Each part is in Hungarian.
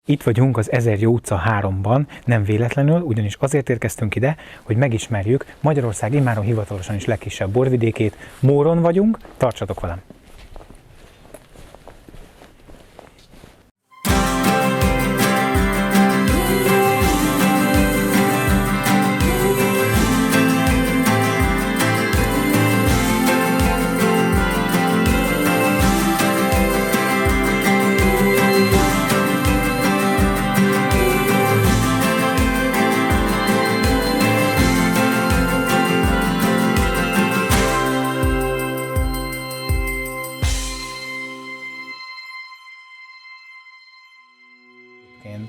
Itt vagyunk az 1000 jó utca 3-ban, nem véletlenül, ugyanis azért érkeztünk ide, hogy megismerjük Magyarország immáron hivatalosan is legkisebb borvidékét. Móron vagyunk, tartsatok velem!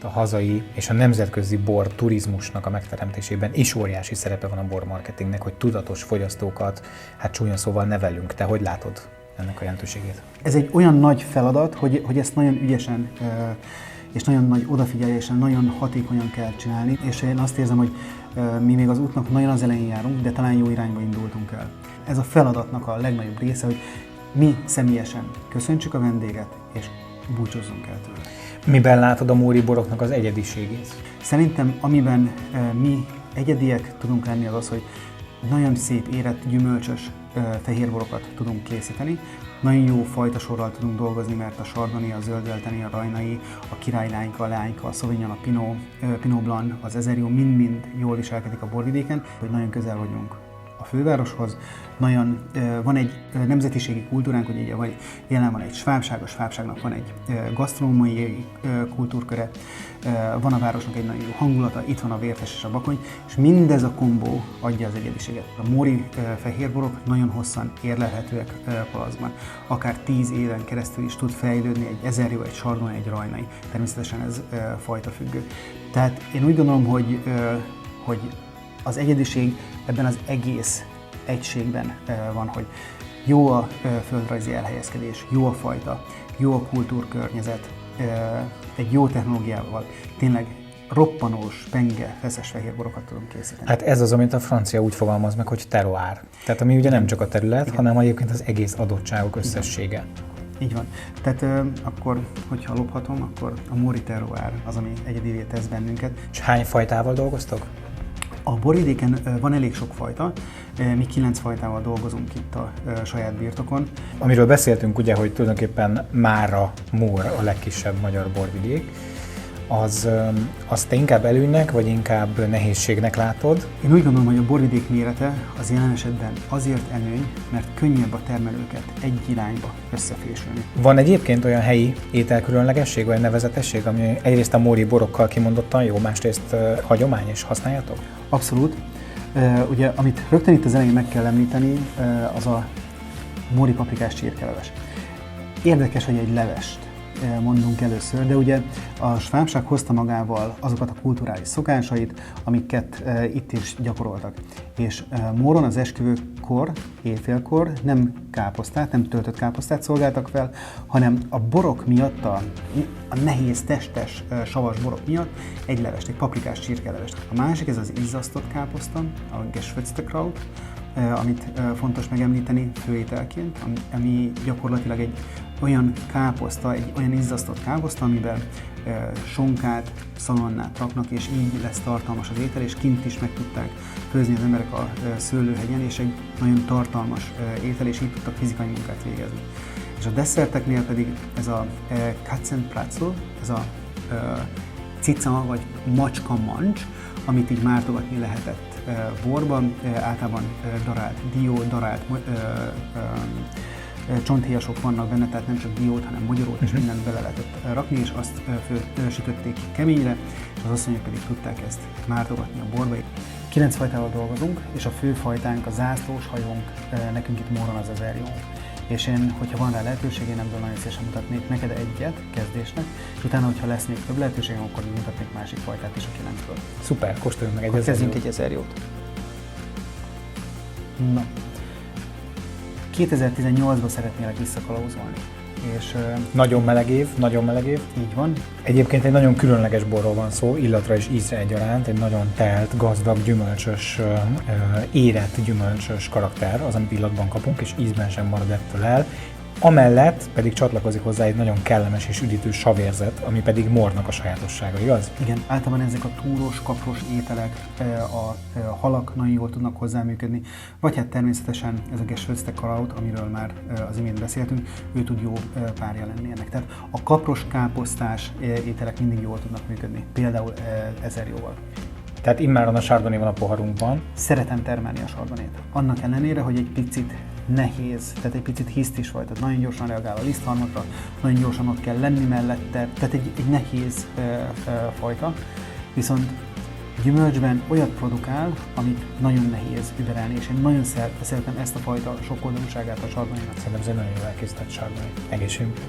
A hazai és a nemzetközi bor turizmusnak a megteremtésében is óriási szerepe van a bormarketingnek, hogy tudatos fogyasztókat, hát csúnya szóval nevelünk. Te hogy látod ennek a jelentőségét? Ez egy olyan nagy feladat, hogy ezt nagyon ügyesen és nagyon nagy odafigyelésen, nagyon hatékonyan kell csinálni, és én azt érzem, hogy mi még az útnak nagyon az elején járunk, de talán jó irányba indultunk el. Ez a feladatnak a legnagyobb része, hogy mi személyesen köszöntsük a vendéget, és búcsúzzunk el tőle. Miben látod a móri boroknak az egyediségét? Szerintem, amiben mi egyediek tudunk lenni, az az, hogy nagyon szép, érett, gyümölcsös fehérborokat tudunk készíteni. Nagyon jó fajtasorral tudunk dolgozni, mert a Chardonnay, a zöldvelteni, a rajnai, a királylányka, a lányka, a sauvignon, a pinot blanc, az 1000 jó mind-mind jól viselkedik a borvidéken, hogy nagyon közel vagyunk a fővároshoz. Nagyon, van egy nemzetiségi kultúránk, hogy így vagy jelen van egy svábság, a svábságnak van egy gasztronómiai kultúrköre, van a városnak egy nagyon jó hangulata, itt van a vértes és a bakony, és mindez a kombó adja az egyediséget. A móri fehérborok nagyon hosszan érlelhetőek palacban. Akár 10 éven keresztül is tud fejlődni egy 1000 jó, egy Chardonnay, egy rajnai. Természetesen ez fajta függő. Tehát én úgy gondolom, hogy az egyediség ebben az egész egységben van, hogy jó a földrajzi elhelyezkedés, jó a fajta, jó a kultúrkörnyezet, egy jó technológiával tényleg roppanós, penge, feszes fehérborokat tudunk készíteni. Hát ez az, amit a francia úgy fogalmaz meg, hogy terroir. Tehát ami ugye nem csak a terület, igen, hanem egyébként az egész adottságok összessége. Így van. Tehát akkor, hogyha lophatom, akkor a móri terroir az, ami egyedivé tesz bennünket. És hány fajtával dolgoztok? A borvidéken van elég sok fajta, mi 9 fajtával dolgozunk itt a saját birtokon. Amiről beszéltünk ugye, hogy tulajdonképpen mára Mór a legkisebb magyar borvidék, az te inkább előnynek, vagy inkább nehézségnek látod? Én úgy gondolom, hogy a borvidék mérete az jelen esetben azért előny, mert könnyebb a termelőket egy irányba összefésülni. Van egyébként olyan helyi ételkülönlegesség, vagy nevezetesség, ami egyrészt a móri borokkal kimondottan jó, másrészt hagyomány, és használjátok? Abszolút. Ugye, amit rögtön itt az elején meg kell említeni, az a móri paprikás csirkeleves. Érdekes, hogy egy levest mondunk először, de ugye a svábság hozta magával azokat a kulturális szokásait, amiket itt is gyakoroltak. És Móron az esküvőkor, éjfélkor nem káposztát, nem töltött káposztát szolgáltak fel, hanem a borok miatt, a nehéz, testes, savas borok miatt egy levest, egy paprikás csirkelevest. A másik, ez az izzasztott káposzta, a Geschwürztekraut, amit fontos megemlíteni főételként, ami gyakorlatilag egy olyan káposzta, egy olyan izzasztott káposzta, amiben sonkát, szalonnát raknak, és így lesz tartalmas az étel, és kint is meg tudták főzni az emberek a szőlőhegyen, és egy nagyon tartalmas étel, és így tudtak fizikai munkát végezni. És a desszerteknél pedig ez a Katzenpratzel, ez a cica vagy macska mancs, amit így mártogatni lehetett borban, általában darált dió, darált csonthéjasok vannak benne, tehát nem csak diót, hanem magyarót és mindent bele lehetett rakni, és azt sütötték ki keményre, és az asszonyok pedig tudták ezt mártogatni a borba. 9 fajtával dolgozunk, és a fő fajtánk, a zászlós hajónk, nekünk itt Móron az 1000 jó. És én, hogyha van rá lehetőség, én ebből nagyon szívesen mutatnék neked egyet kezdésnek, és utána, hogyha lesz még több lehetőségem, akkor mutatnék másik fajtát is a 9-ből. Szuper, kóstoljunk meg egy 1000 jót. Kezdjünk egy 1000 jót. Na. 2018-ban szeretnélek visszakalauzolni. És, nagyon meleg év, nagyon meleg év. Így van. Egyébként egy nagyon különleges borról van szó, illatra és ízre egyaránt, egy nagyon telt, gazdag, gyümölcsös, érett gyümölcsös karakter, az, amit illatban kapunk, és ízben sem marad ettől el. Amellett pedig csatlakozik hozzá egy nagyon kellemes és üdítő savérzet, ami pedig Mornak a sajátossága, igaz? Igen, általában ezek a túros, kapros ételek a halak nagyon jól tudnak hozzáműködni, vagy hát természetesen ez a Geschwürzte-Kraut, amiről már az imént beszéltünk, ő tud jó párja lenni ennek. Tehát a kapros, káposztás ételek mindig jól tudnak működni, például ezerjóval. Tehát immáron a Chardonnay van a poharunkban. Szeretem termelni a Chardonnayt. Annak ellenére, hogy egy picit nehéz, tehát egy picit hisztis vagy, tehát nagyon gyorsan reagál a lisztharmatra, nagyon gyorsan ott kell lenni mellette, tehát egy nehéz fajta, viszont gyümölcsben olyat produkál, amit nagyon nehéz überelni, és én nagyon szeretem ezt a fajta sokoldalúságát a Chardonnaynak. Szerintem ez egy nagyon jól elkészített Chardonnay. Egészségünk!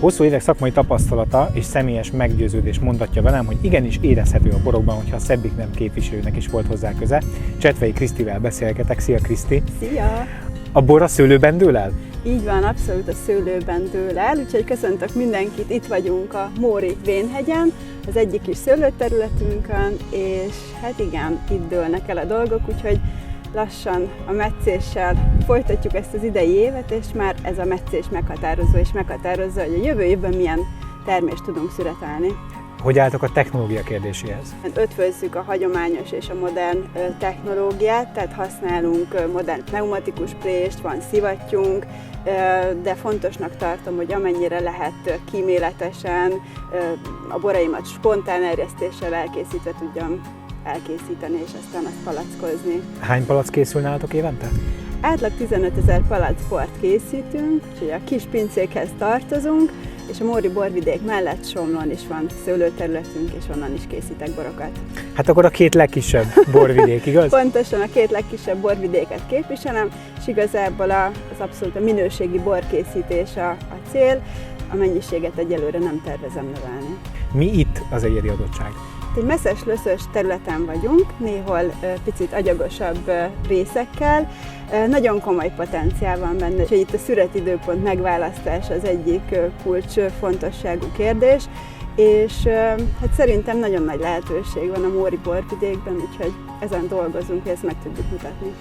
Hosszú évek szakmai tapasztalata és személyes meggyőződés mondatja velem, hogy igenis érezhető a borokban, hogyha a Szebbik nem képviselőnek is volt hozzá köze. Csetvei Krisztivel beszélgetek. Szia Kriszti! Szia! A bor a szőlőben dől el? Így van, abszolút a szőlőben dől el, úgyhogy köszöntök mindenkit, itt vagyunk a Móri Vénhegyen, az egyik kis szőlőterületünkön, és hát igen, itt dőlnek el a dolgok, úgyhogy lassan a metszéssel folytatjuk ezt az idei évet, és már ez a metszés meghatározó, hogy a jövő évben milyen termést tudunk szüretelni. Hogy álltok a technológia kérdéséhez? Ötvözzük a hagyományos és a modern technológiát, tehát használunk modern pneumatikus prést, van szivattyúnk, de fontosnak tartom, hogy amennyire lehet kíméletesen a boraimat spontán erjesztéssel elkészítve tudjam elkészíteni, és aztán azt palackozni. Hány palack készül nálatok évente? Átlag 15 000 palackbort készítünk, úgyhogy a kis pincékhez tartozunk, és a Móri borvidék mellett Somlón is van szőlőterületünk, és onnan is készítek borokat. Hát akkor a két legkisebb borvidék, igaz? Pontosan a két legkisebb borvidéket képviselem, és igazából az abszolút a minőségi borkészítés a cél, a mennyiséget egyelőre nem tervezem növelni. Mi itt az egyedi adottság? Egy messzes-löszös területen vagyunk, néhol picit agyagosabb részekkel, nagyon komoly potenciál van benne, és itt a szüretidőpont megválasztása az egyik kulcsfontosságú kérdés, és hát szerintem nagyon nagy lehetőség van a Móri borvidékben, úgyhogy ezen dolgozunk, hogy ezt meg tudjuk mutatni.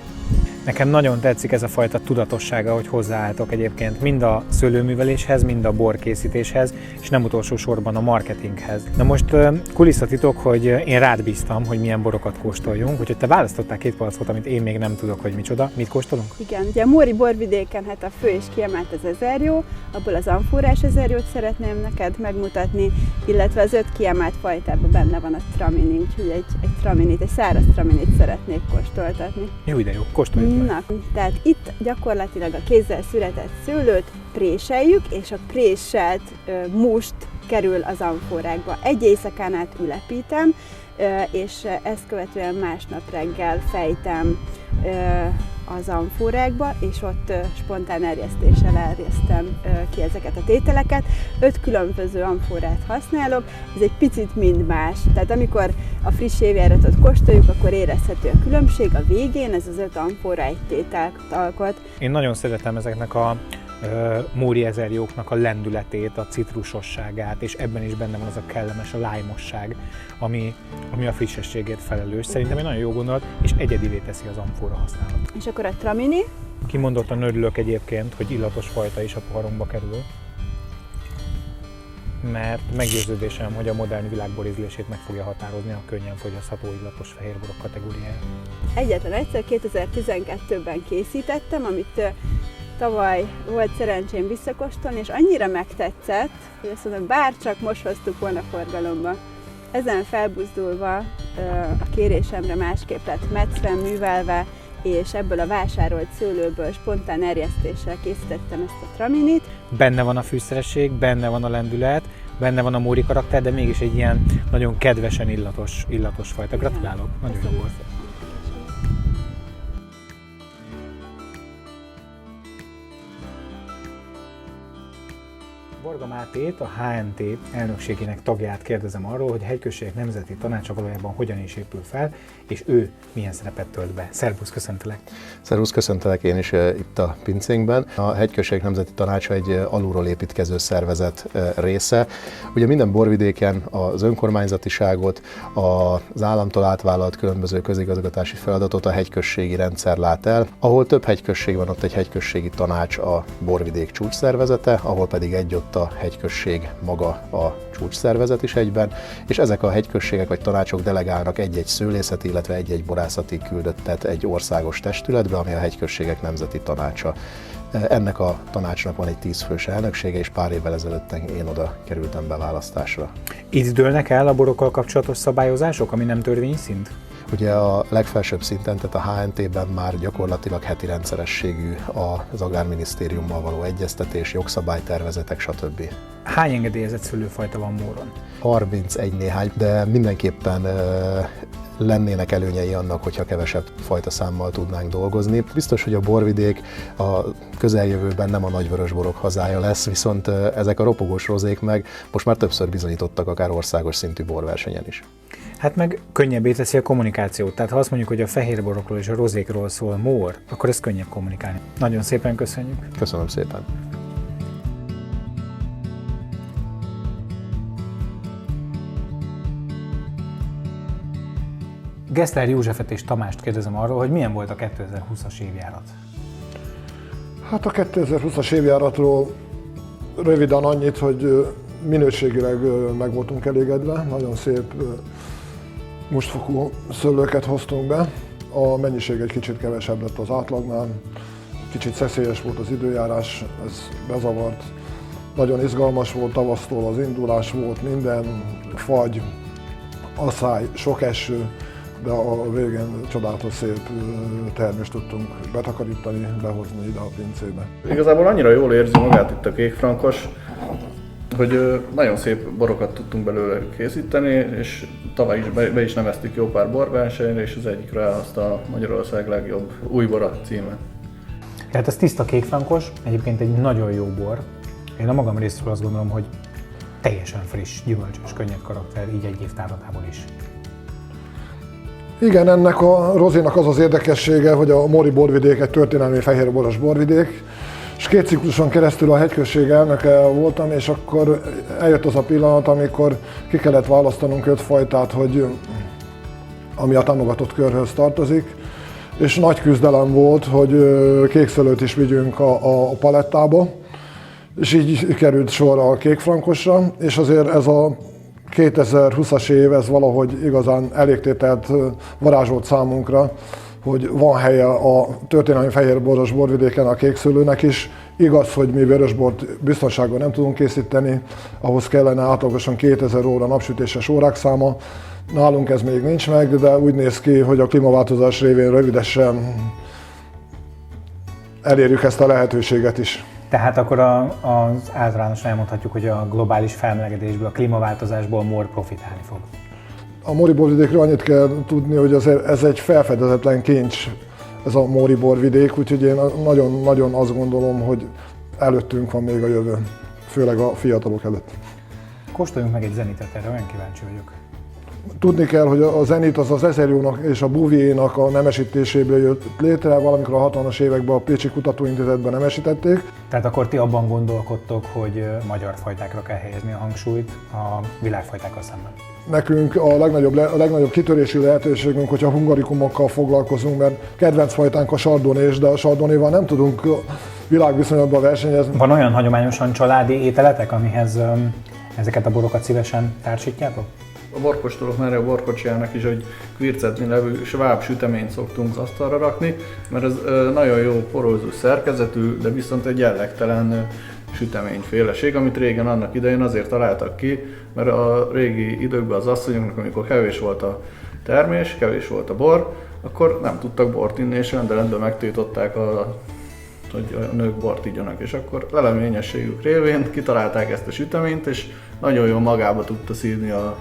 Nekem nagyon tetszik ez a fajta tudatossága, hogy hozzáálltok egyébként mind a szőlőműveléshez, mind a borkészítéshez, és nem utolsó sorban a marketinghez. Na most kulisszatitok, hogy én rád bíztam, hogy milyen borokat kóstoljunk, úgyhogy te választottál két palackot, amit én még nem tudok, hogy micsoda. Mit kóstolunk? Igen, ugye a Móri borvidéken hát a fő és kiemelt az ezerjó, abból az amforás ezerjót szeretném neked megmutatni, illetve az 5 kiemelt fajtában benne van a tramini, úgyhogy egy traminit, egy száraz traminit szeretnék kóstoltatni. Jó, ide jó, kóstoljuk meg. Na, tehát itt gyakorlatilag a kézzel született szőlőt préseljük, és a préselt must kerül az amforákba. Egy éjszakán át ülepítem, és ezt követően másnap reggel fejtem az amforákba, és ott spontán erjesztéssel erjesztem ki ezeket a tételeket. 5 különböző amforát használok, ez egy picit mind más. Tehát amikor a friss évjáratot kóstoljuk, akkor érezhető a különbség. A végén ez az 5 amfora egy tételt alkot. Én nagyon szeretem ezeknek a Móri ezerjóknak a lendületét, a citrusosságát, és ebben is benne van az a kellemes, a lájmosság, ami a frissességért felelős. Szerintem egy nagyon jó gondolat, és egyedivé teszi az amfora használat. És akkor a tramini. Kimondottan örülök egyébként, hogy illatos fajta is a poharunkba kerül, mert meggyőződésem, hogy a modern világ borízlését meg fogja határozni a könnyen fogyasztható illatos fehérborok kategóriája. Egyetlen egyszer 2012-ben készítettem, amit tavaly volt szerencsém visszakóstolni, és annyira megtetszett, hogy azt mondom, bárcsak most hoztuk volna forgalomba. Ezen felbuzdulva a kérésemre másképp lett metszve, művelve, és ebből a vásárolt szőlőből spontán erjesztéssel készítettem ezt a traminit. Benne van a fűszeresség, benne van a lendület, benne van a Móri karakter, de mégis egy ilyen nagyon kedvesen illatos fajta. Gratulálok, nagyon jó volt. Varga Mátét, a HNT elnökségének tagját kérdezem arról, hogy a Hegyközségek Nemzeti Tanácsa valójában hogyan is épül fel, és ő milyen szerepet tölt be. Szervusz, köszöntelek! Szervusz, köszöntelek én is itt a pincénkben. A Hegyközségek Nemzeti Tanácsa egy alulról építkező szervezet része. Ugye minden borvidéken az önkormányzatiságot, az államtól átvállalt különböző közigazgatási feladatot a hegyközségi rendszer lát el. Ahol több hegyközség van, ott egy hegyközségi tanács a borvidék csúcsszervezete, ahol pedig ott a hegyközség maga a csúcsszervezet is egyben, és ezek a hegyközségek vagy tanácsok delegálnak egy-egy szőlészeti, illetve egy-egy borászati küldöttet egy országos testületbe, ami a Hegyközségek Nemzeti Tanácsa. Ennek a tanácsnak van egy 10 fős elnöksége, és pár évvel ezelőtt én oda kerültem beválasztásra. Itt dőlnek el a borokkal kapcsolatos szabályozások, ami nem törvényi szint? Ugye a legfelsőbb szinten, tehát a HNT-ben már gyakorlatilag heti rendszerességű az Agrárminisztériummal való egyeztetés, jogszabálytervezetek, stb. Hány engedélyezett szőlőfajta van Móron? 31 néhány, de mindenképpen lennének előnyei annak, hogyha kevesebb fajtaszámmal tudnánk dolgozni. Biztos, hogy a borvidék a közeljövőben nem a nagyvörösborok hazája lesz, viszont ezek a ropogós rozék meg most már többször bizonyítottak akár országos szintű borversenyen is. Hát meg könnyebbé teszi a kommunikációt. Tehát ha azt mondjuk, hogy a fehérborokról és a rozékról szól Mór, akkor ez könnyebb kommunikálni. Nagyon szépen köszönjük. Köszönöm szépen. Geszler Józsefet és Tamást kérdezem arról, hogy milyen volt a 2020-as évjárat. Hát a 2020-as évjáratról röviden annyit, hogy minőségileg meg voltunk elégedve, nagyon szép mustfokú szőlőket hoztunk be. A mennyiség egy kicsit kevesebb lett az átlagnál, kicsit szeszélyes volt az időjárás, ez bezavart. Nagyon izgalmas volt, tavasztól az indulás volt, minden, fagy, asszály, sok eső, de a végén csodálatos szép termést tudtunk betakarítani, behozni ide a pincébe. Igazából annyira jól érzi magát itt a kékfrankos, hogy nagyon szép borokat tudtunk belőle készíteni, és tavaly is be is neveztük jó pár borversenyre, és az egyikre elhozta a Magyarország legjobb új bora címet. Tehát ez tiszta kékfrankos, egyébként egy nagyon jó bor. Én a magam részéről azt gondolom, hogy teljesen friss, gyümölcsös, könnyed karakter, így egy év távlatából is. Igen, ennek a rozénak az az érdekessége, hogy a Móri borvidék egy történelmi fehérboros borvidék, és 2 cikluson keresztül a hegyközség elnöke voltam, és akkor eljött az a pillanat, amikor ki kellett választanunk 5 fajtát, ami a támogatott körhöz tartozik, és nagy küzdelem volt, hogy kékszőlőt is vigyünk a palettába, és így került sor a kékfrankosra, és azért ez a 2020-as év, ez valahogy igazán elégtételt varázsolt számunkra, hogy van helye a történelmi fehérboros borvidéken a kékszőlőnek is. Igaz, hogy mi vörösbort biztonságban nem tudunk készíteni, ahhoz kellene átlagosan 2000 óra napsütéses órák száma. Nálunk ez még nincs meg, de úgy néz ki, hogy a klímaváltozás révén rövidesen elérjük ezt a lehetőséget is. Tehát akkor az általánosan elmondhatjuk, hogy a globális felmelegedésből, a klímaváltozásból Mór profitálni fog. A Móri borvidékről annyit kell tudni, hogy ez egy felfedezetlen kincs, ez a Móri borvidék, úgyhogy én nagyon azt gondolom, hogy előttünk van még a jövő, főleg a fiatalok előtt. Kóstoljunk meg egy zenitet, erre olyan kíváncsi vagyok. Tudni kell, hogy a zenit az Ezerjónak és a Bouvier-nak a nemesítéséből jött létre, valamikor a 60-as években a Pécsi Kutatóintézetben nemesítették. Tehát akkor ti abban gondolkodtok, hogy magyar fajtákra kell helyezni a hangsúlyt a világfajtákkal szemben? Nekünk a legnagyobb kitörési lehetőségünk, hogyha hungarikumokkal foglalkozunk, mert kedvenc fajtánk a chardonnay, de a chardonnayval nem tudunk világviszonylatban versenyezni. Van olyan hagyományosan családi ételetek, amihez ezeket a borokat szívesen társítjátok? A borkóstolók már a borkocsijának is egy Quircedni nevű sváb süteményt szoktunk az asztalra rakni, mert ez nagyon jó porózus szerkezetű, de viszont egy jellegtelen süteményféleség, amit régen annak idején azért találtak ki, mert a régi időkben az asszonyoknak, amikor kevés volt a termés, kevés volt a bor, akkor nem tudtak bort inni, és rendeletben megtiltották, hogy a nők bort igyanak, és akkor leleményességük révén kitalálták ezt a süteményt, és nagyon jól magába tudta szívni a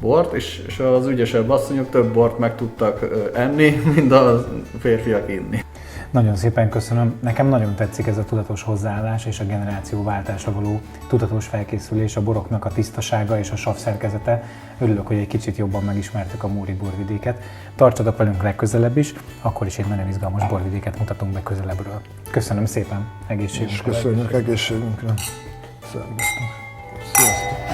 bort, és az ügyesebb asszonyok több bort meg tudtak enni, mint a férfiak inni. Nagyon szépen köszönöm. Nekem nagyon tetszik ez a tudatos hozzáállás és a generációváltásra való tudatos felkészülés, a boroknak a tisztasága és a sav szerkezete. Örülök, hogy egy kicsit jobban megismertük a móri borvidéket. Tartsatok velünk legközelebb is, akkor is egy nagyon izgalmas borvidéket mutatunk be közelebbről. Köszönöm szépen, egészségünkre! És köszönjük egészségünkre. Szervusztok. Sziasztok.